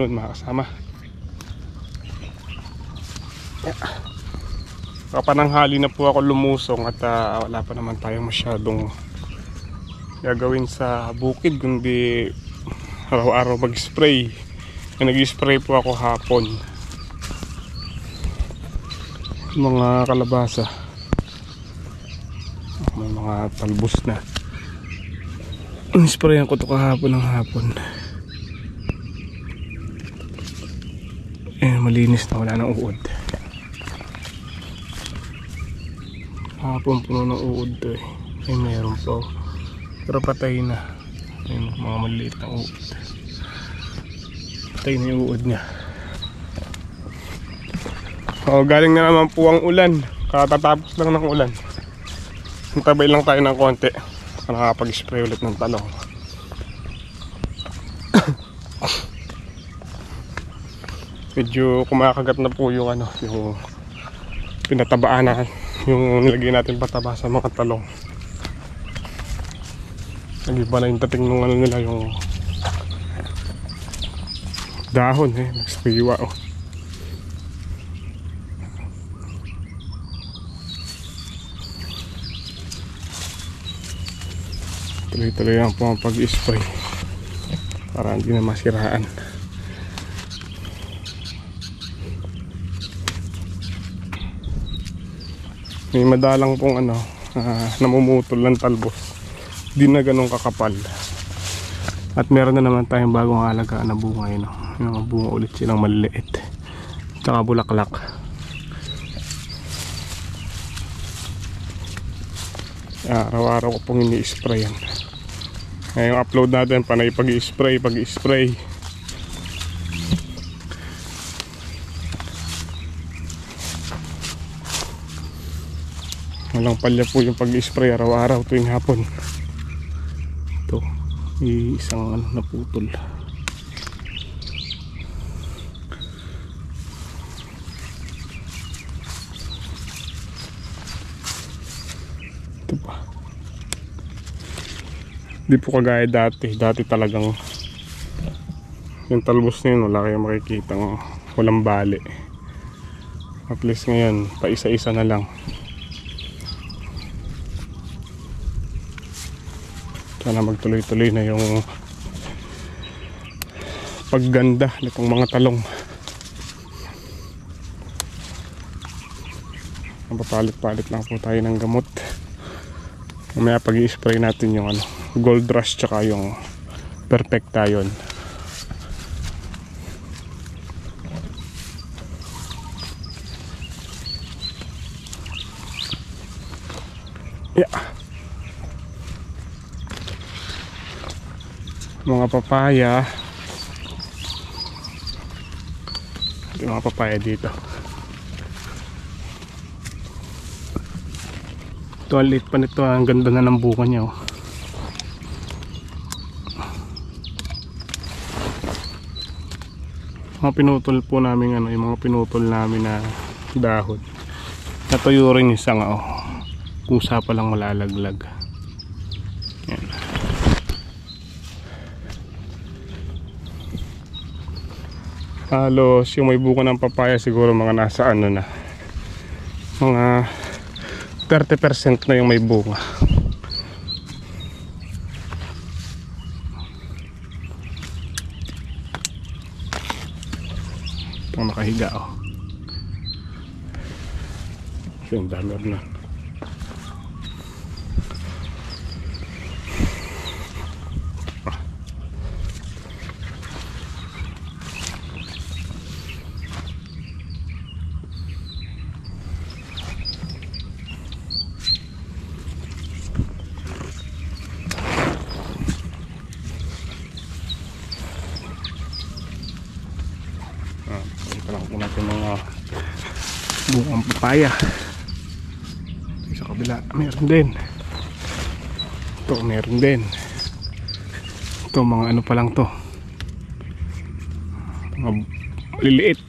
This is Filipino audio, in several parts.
afternoon mga kasama. Kapananghali na po ako lumusong at wala pa naman tayong masyadong gagawin sa bukid kundi araw-araw mag-spray. Nag-spray po ako hapon mga kalabasa, may mga talbos na. Sprayan ko to kahapon ng hapon. Malinis na, wala ng uod. Hapon puno ng uod to eh. Mayroon po pero patay na. Ayun, mga maliit na uod. Patay na yung uod niya. Galing na naman po ang ulan. Katatapos lang ng ulan. Tabay lang tayo ng konti. Nakakapag-spray ulit ng talong. Medyo kumakagat na po yung yung pinatabaan na, yung nilagay natin pataba sa mga talong. Nag-iba na yung dating nung nila, yung dahon nagsariwa Tuloy-tuloy lang po ang pag-spray para hindi na masiraan. May madalang pong namumutol ng talbos, di na ganun kakapal. At meron na naman tayong bagong alagaan na bunga yun, yung bunga ulit silang maliliit tsaka bulaklak. Araw-araw ko pong ini-spray yan. Ngayong upload natin panay pag-spray. Walang palya po yung pag-spray araw-araw tuwing hapon. Ito, isang naputol. Ito pa. Di po kagaya dati. Dati talagang yung talbos na yun wala kayong makikitang walang bali. At least ngayon pa isa-isa na lang. Sana magtuloy-tuloy na yung pagganda nitong mga talong. Papalit-palit lang po tayo ng gamot. Mamaya pag-i-spray natin yung Gold Rush tsaka yung Perfectayon. Mga papaya. Yung mga papaya dito. Ito ang liit pa nito, ang ganda na ng buka niya Mga pinutol po namin yung mga pinutol namin na dahon. Natuyo rin isang kusa pa lang malalaglag. Yan. Halos yung may buka ng papaya siguro mga nasa na mga 30% na yung may bunga. Itong nakahiga yung dami na. Natin mga bungang papaya. Sa kabila meron din. Ito meron din. Ito mga pa lang to, mga maliliit.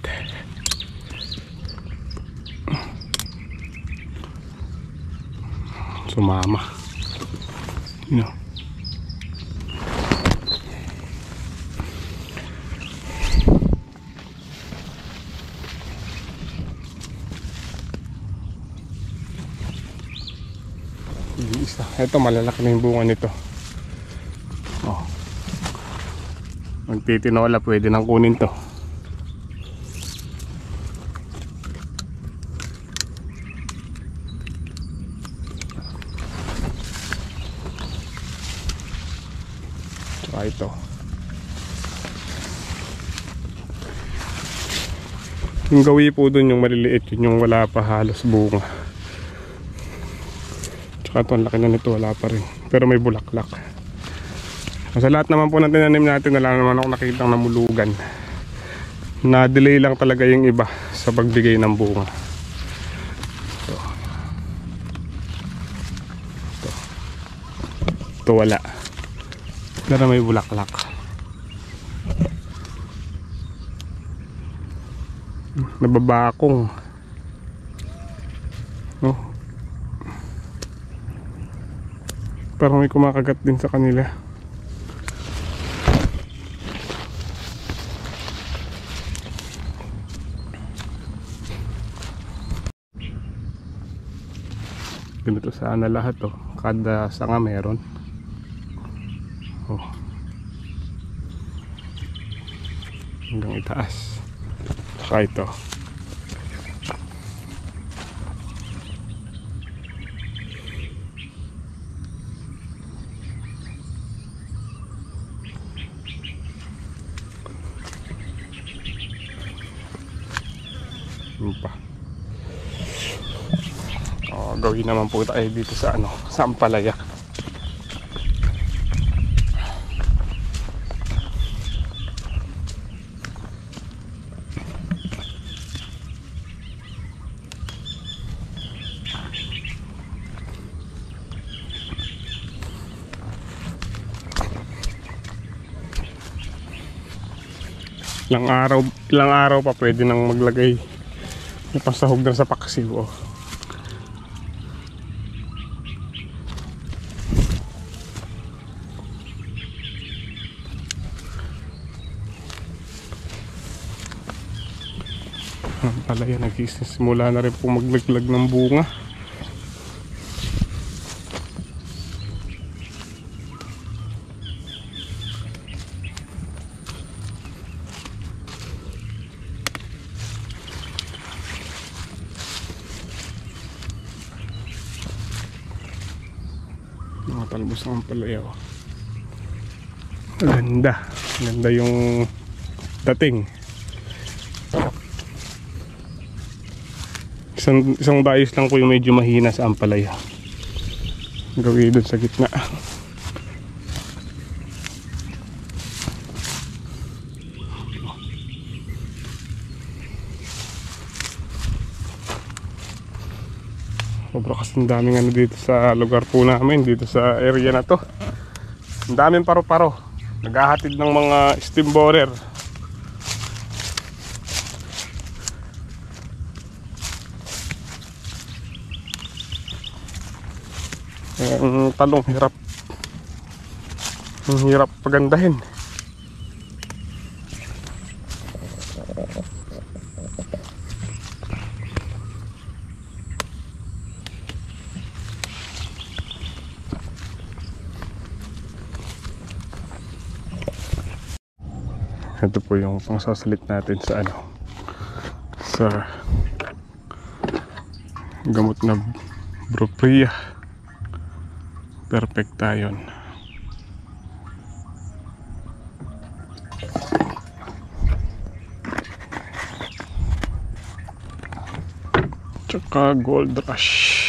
Sumama, you know. isa. Ito malalaki na yung bunga nito. Oh. Magtitinola, pwede nang kunin to. Tsaka ito. Yung gawi po dun, yung maliliit, yun yung wala pa halos bunga. Tsaka ito, ang laki na nito, wala pa rin. Pero may bulaklak. Sa lahat naman po ng tinanim natin, wala naman ako nakitang namulugan. Na-delay lang talaga yung iba sa pagbigay ng bunga. Ito. Ito. Ito wala. Pero may bulaklak. Nababakong. Oh. Parang may kumakagat din sa kanila. Ganito sana lahat oh. Kada sanga meron. Oh. Hanggang itaas. Saka ito. Ano pa? Gawin naman po tayo dito sa ano, sa ampalaya. Ilang araw pa pwede nang maglagay ng pasahog na sa paksiw. Oh. Palaya, nagsisimula na rin po maglaglag ng bunga. Mga talbos ng palaya. Ganda. Ganda yung dating. Isang dayos lang po yung medyo mahina sa ampalaya. Gawin doon sa gitna. Sobra kasing daming ano dito sa lugar po namin, dito sa area na to. Ang daming paro-paro. Naghahatid ng mga steam borer. Ang talong hirap pagandahin. Ito po yung pangsasalit natin sa ano, sa gamot na Brupria Perfecta yun. Tsaka Gold Rush.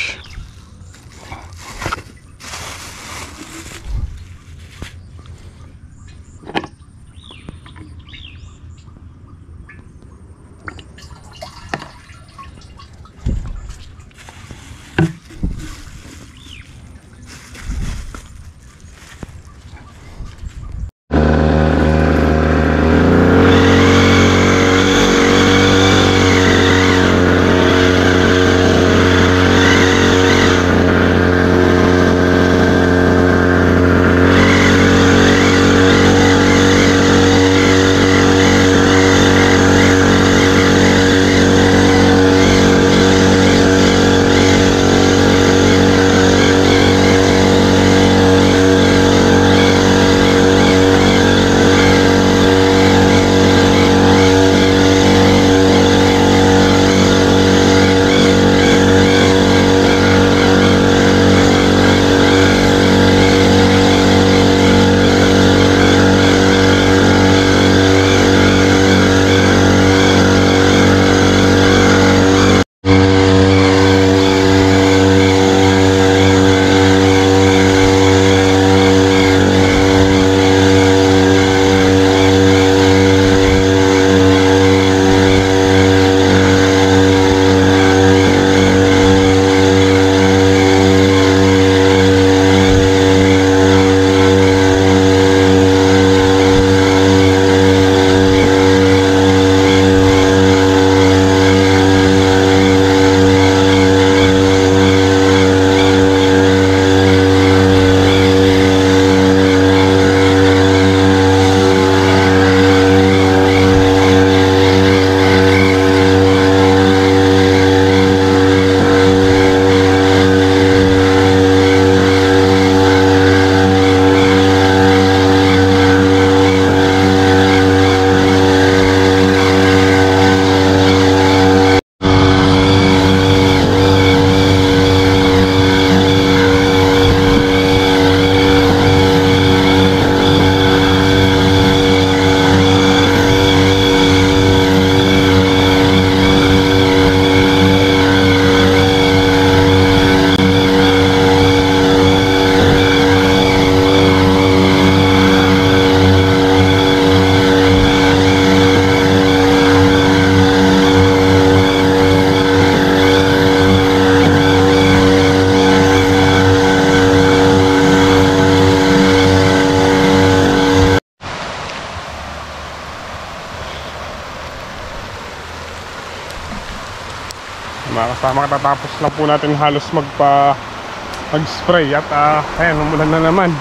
Mga kasama, katatapos lang po natin halos mag-spray at ayan, umulan na naman.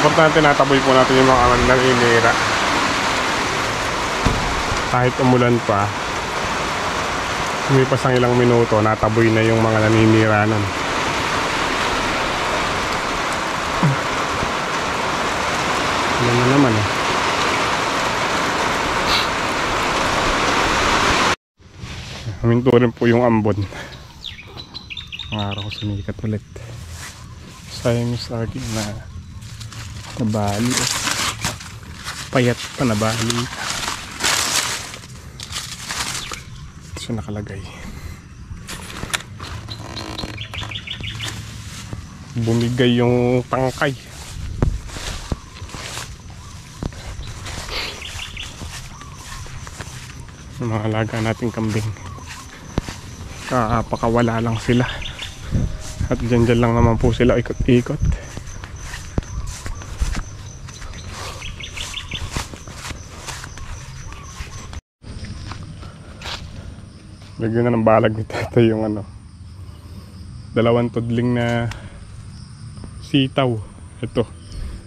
Importante, nataboy po natin yung mga naninira. Kahit umulan pa, lumipas ang ilang minuto, nataboy na yung mga naninira nun. Ano na naman eh. Huminto rin po yung ambon. Ang araw sumikat ulit. Sayang yung saging na nabali eh. Payat pa nabali. Ito siya nakalagay. Bumigay yung tangkay. Yung mga alaga nating kambing, pakawala lang sila. At dyan lang naman po sila ikot-ikot. Lagyan na ng balag ni tatay yung dalawang tudling na sitaw. Ito.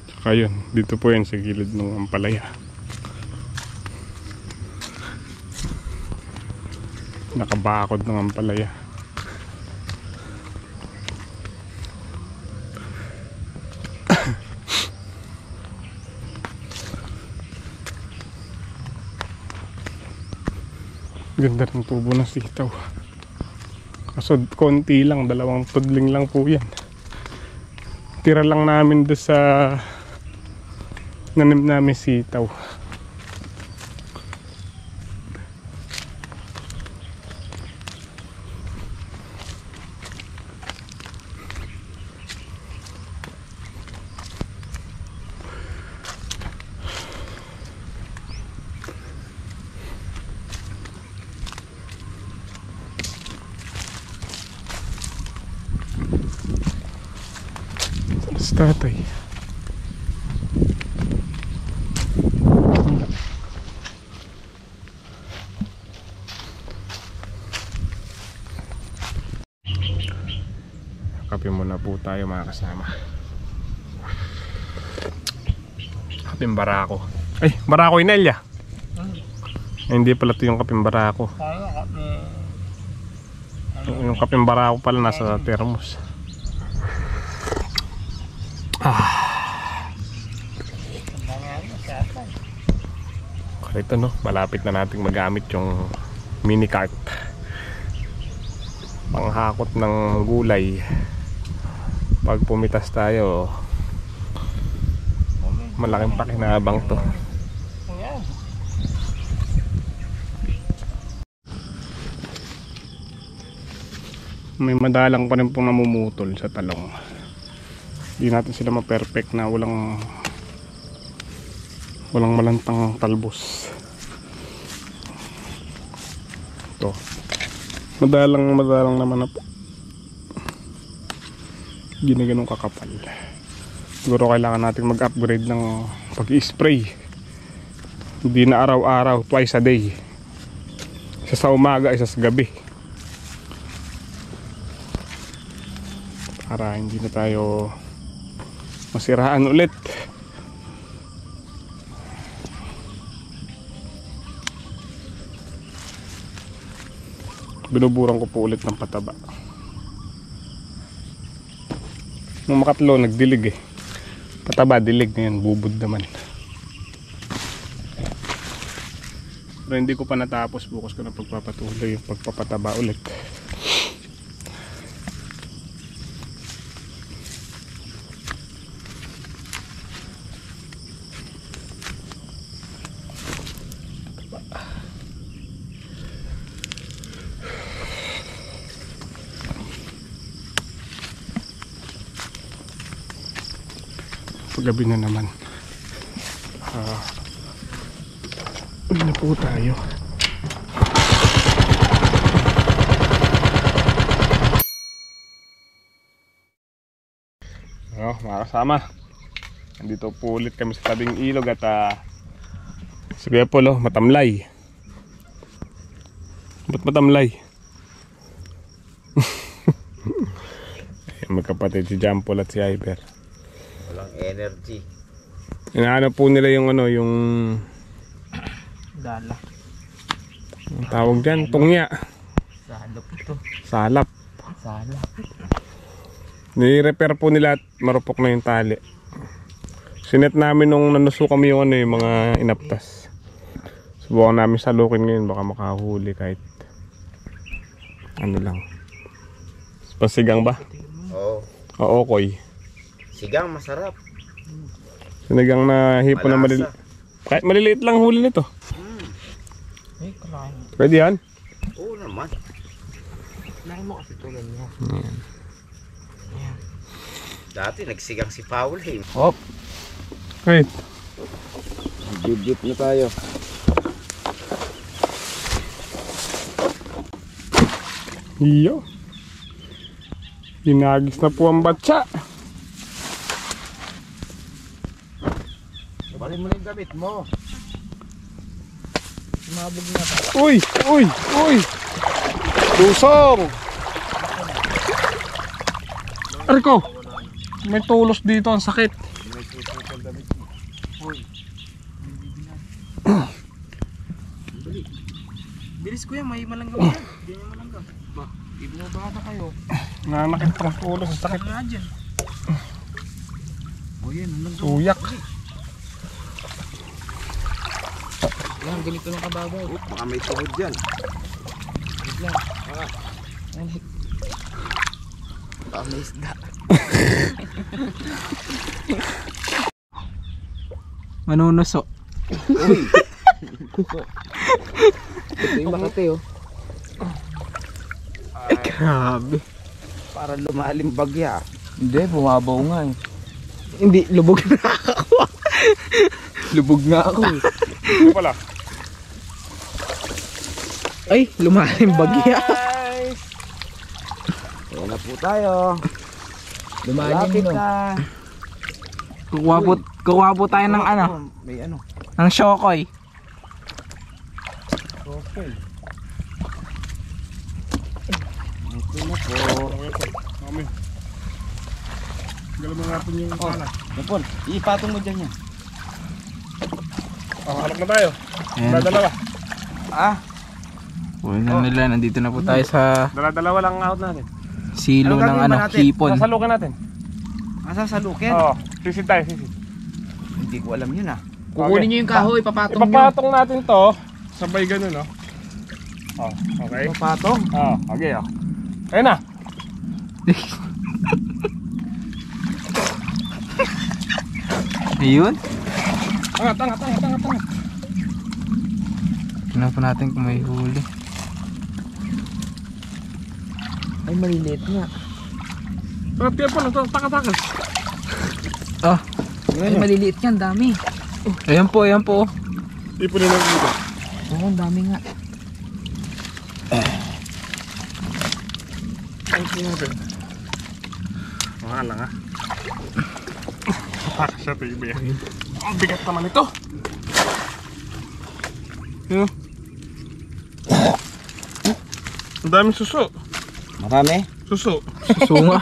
Tsaka yun, dito po yan sa gilid ng ampalaya. Nakabakod ng ampalaya. Ganda rin tubo ng sitaw. Kaso konti lang, dalawang tudling lang po yan. Tira lang namin doon sa nanim namin sitaw. Tatay. Kape muna po tayo mga kasama. Kapeng barako. Ay, barako Inelia. Ay, hindi pala ito yung kapeng barako. Yung kapeng barako pala nasa termos. Ito no, malapit na nating magamit yung mini cart. Panghakot ng gulay. Pag pumitas tayo, malaking pakinabang to. May madalang pa rin pong namumutol sa talong. Hindi natin sila ma-perfect na walang malantang talbos. Ito. Madalang naman na po. Ginaganong kakapal. Siguro kailangan natin mag-upgrade ng pag-i-spray. Hindi na araw-araw, twice a day. Isa sa umaga, isa sa gabi. Para hindi na tayo masiraan ulit. Binuburan ko po ulit ng pataba. Nung makatlo nagdilig eh. Pataba dilig na yan, bubod naman. Pero hindi ko pa natapos, bukas ko na pagpapatuloy yung pagpapataba ulit. Paggabi na naman, uwi na po tayo. Mga kasama, nandito po ulit kami sa tabing ilog at Si Kuya Paul, oh, matamlay. Ba't matamlay? Magkapatid si John Paul at si Iver. Walang energy. Inaano po nila yung ano, yung Dala. ang tawag dyan, tungya. Salap ito. Salap. Salap. Ni-repair po nila at marupok na yung tali. Sinet namin nung nanuso kami yung ano, yung mga inaptas. Subukan namin salukin ngayon, baka makahuli kahit ano lang. Pasigang ba? Oo. Oo, koy. Sigang masarap. Sinigang na hipo na maliliit. Kahit maliliit lang huli nito. Ay, kalahin. Pwede yan? Oo naman. Kalahin mo kasi tulan niya. Dati nagsigang si Paul eh. Hop. Wait. Jujut na tayo. Iyo. Hinagis na po ang batsa. Balik mo na yung gamit mo. Sumabog na pa. Uy! Uy! Uy! Lusong! Arko! May tulos dito, ang sakit. Bilis kuya, may malanggaw yan. Hindi niya malanggaw. Ba, ibinabata kayo. Nanakit ang tulos, ang sakit. Nga dyan. O yan, malanggaw. Suyak. Yan, ganito ng kababaw. Baka may tuhod dyan. Wait lang. Yan. Baka may isda. Manunuso. Uy! Ito yung makate oh. Grabe. Para lumalim bagya. Hindi, bumabaw nga eh. Hindi, lubog na ako. Lubog nga ako eh. Ito pala. Ay, lumalim bagya. Ayan na po tayo. Lumalim Lapit no. na. Kukuha po tayo ng ano, May ano. ng shokoy. Okay. Ito na po. Amin. Galaw natin yung kalat. Napon, ipatong mo dyan yan. Oh, hanap na tayo. Ayan. Dala-dalawa. Ah, Una nila, nandito na po tayo sa Dala-dalawa lang ang out natin. silo Anong ng gagawin ano, ba natin? hipon. Sasalukin natin. masasalukin? Oo, sisid tayo, sisid. Hindi ko alam yun ah. Kukunin nyo yung kahoy, papatong nyo. Ipapatong natin to. Sabay ganun, no? Oh, okay. Papatong? Oh, okay, oh. Ayun na. Ayun. Angat, angat, angat, angat, angat. Tingnan po natin kung may huli. Ay, maliliit nga. Angat kayo po, takas-takas. Ah, ay, maliliit yan, dami. Ayan po, ayan po. Ipunin natin dito. Oo, dami nga. Ay, ipunin natin. Mahal lang, ha? Takas siya ito, iba yan. Ang bigat naman ito. Yun. Ang daming suso. Marami? Suso. Susunga.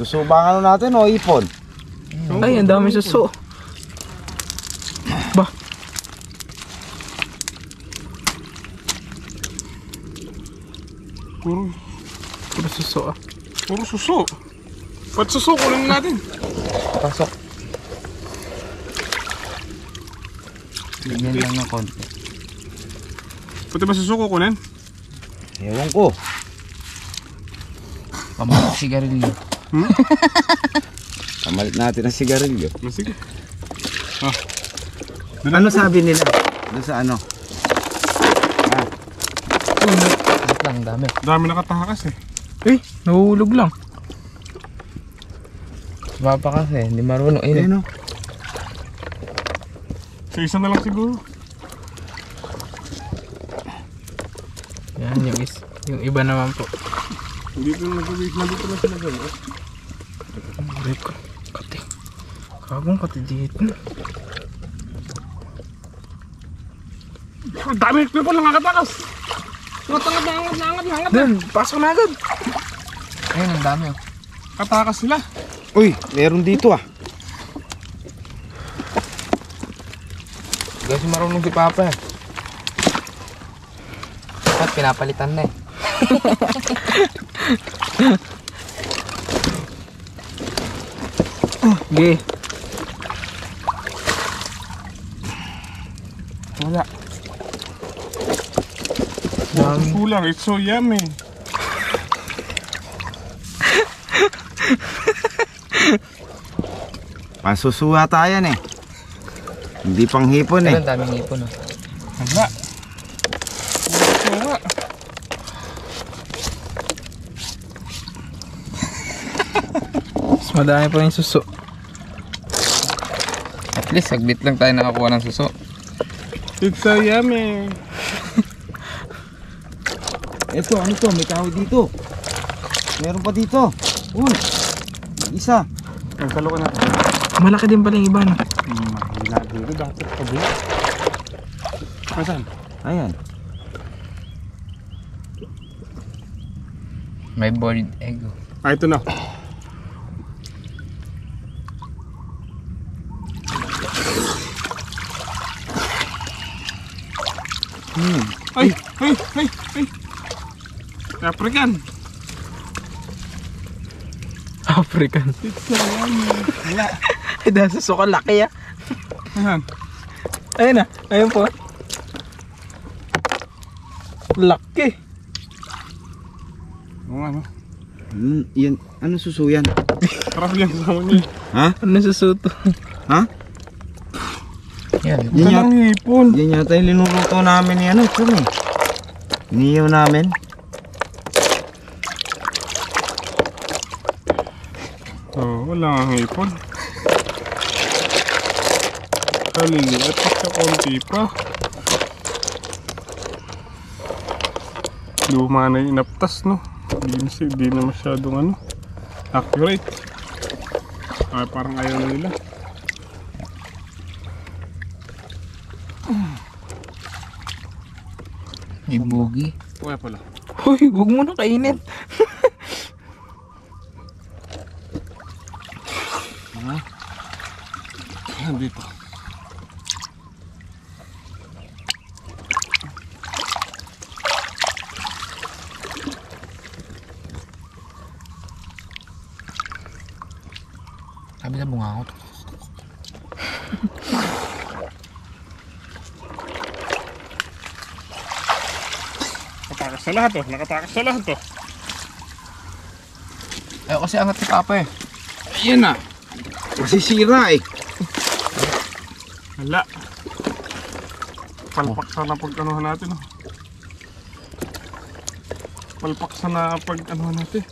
Susubangan natin o ipon? Ay, ang dami suso. Bah. Puro suso ah. Puro suso. Ba't suso? Kunin natin. Pasok. Bigyan lang ng konti. Pati ba suso kukunin? Ewan ko. Pamalit sigarilyo. Hmm? Kamalit natin ang sigarilyo. Sige. Ah. Ano sabi nila? Doon sa ano? Wait lang, dami. Dami nakatakas eh. Eh, nahuhulog lang. Papa kasi, hindi marunong. Ayun o. Sa isa na lang siguro. Yan, yung iba naman po. Dito na sila gano'n. Aray ko, kati. Kagong kati dito. Ang dami ko lang nakatakas. Angat. Dun, pasok na agad. Ayun, ang dami oh. Katakas sila. Uy, meron dito ah. Kasi marunong si Papa eh. At pinapalitan na eh. Okay. Wala. Kulang, it's so yummy. Pasusuha tayo eh. Hindi pang hipon eh. Pero ang daming hipon oh. Wala. Wala. Mas madami pa rin suso. At least saglit lang tayo nakakuha ng suso. It's so yummy. Ito, ano to? May kahoy dito. Meron pa dito. Uy, isa. Ang kalo ka natin. Malaki din pala yung iba no? Mahila dito. Dapat kabila. Asan? Ayan. May boiled egg oh. Ah, ito na. Ay! African. African. It's so yummy. Wala. Ay, dahil suso ka laki ah. Ayan. Ayun na, ayun po. Laki. Oo nga, no? Yan, ano suso yan? Sarap yan sa niya. Ha? Ano suso to? Ha? Yan. Yan Ito lang hipon. Yan yata yung linuluto namin ni ano, ito eh. Iniyaw namin. Oo, wala nga hipon. Kaliliit at sa konti pa. Luma na yung inaptas, no? Di na masyadong ano, accurate. Ay, parang ayaw na nila. May bugi. Kaya pala. Hoy, huwag mo na kainit. Ayan dito. Sabi na bunga ako. Nakatakas sa lahat, oh. Nakatakas sa lahat, oh. Ayaw kasi angat ni Papa eh. Ayan na. Masisira eh. Wala. Palpak sana pag anuhan natin, oh. Palpak sana pag anuhan natin.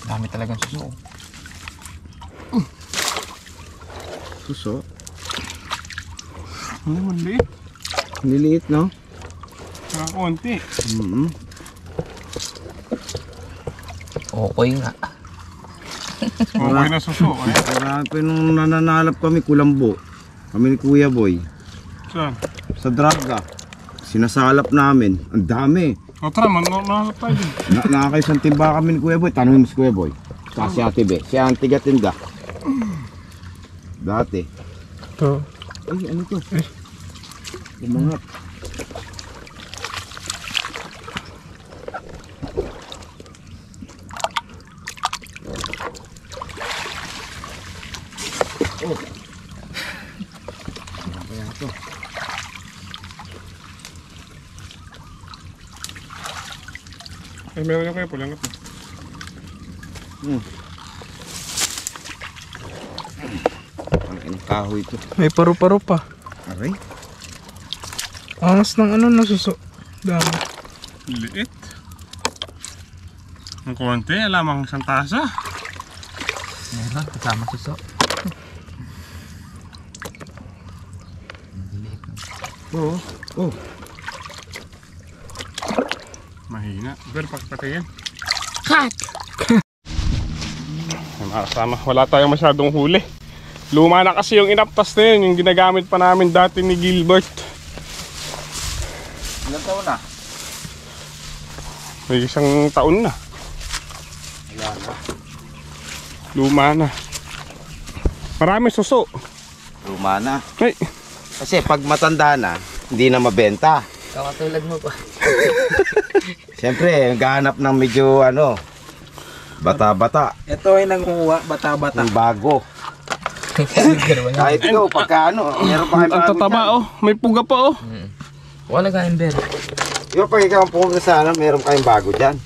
Dami talagang suso. Suso. Hindi, maliit. Liliit, no? Nakakunti. Okay nga. Okay na suso, eh. Marami pa nung nananalap kami, kulambo. Kami ni Kuya Boy. Saan? Sa Draga. Sinasalap namin. Ang dami. O tara, manalap tayo din. Nakakaisang timba kami ni Kuya Boy. Tanungin mo si Kuya Boy. Saka si Ate Be. Si Auntie Gatinda. Dati. Ito. Ay, ano to? Umangat. Oh. Ano kaya to? Ay, meron na kayo, pulangat na. Ang kahoy to. May paru-paro pa. Aray. Angas ng ano na suso. Dami. Liit. Ang konti, alamang isang tasa. Meron, kasama suso. Oo. Oh. Mahina. Pero pagpatingin. Cut! Mga kasama, wala tayong masyadong huli. Luma na kasi yung inaptas na yun, yung ginagamit pa namin dati ni Gilbert. Ilang taon na? May isang taon na. Wala na. Luma na. Marami suso. Luma na. Ay, Kasi pag matanda na, hindi na mabenta. Kakatulad mo pa. Siyempre, gahanap ng medyo bata-bata. Ito ay nanguha, bata-bata. Ng bago. Kahit ikaw, pagka meron pa kayo ang bago tataba dyan. oh. May puga pa oh. Wala ka ember. Di ba pag ikaw ang pumunta sa meron kayong bago dyan.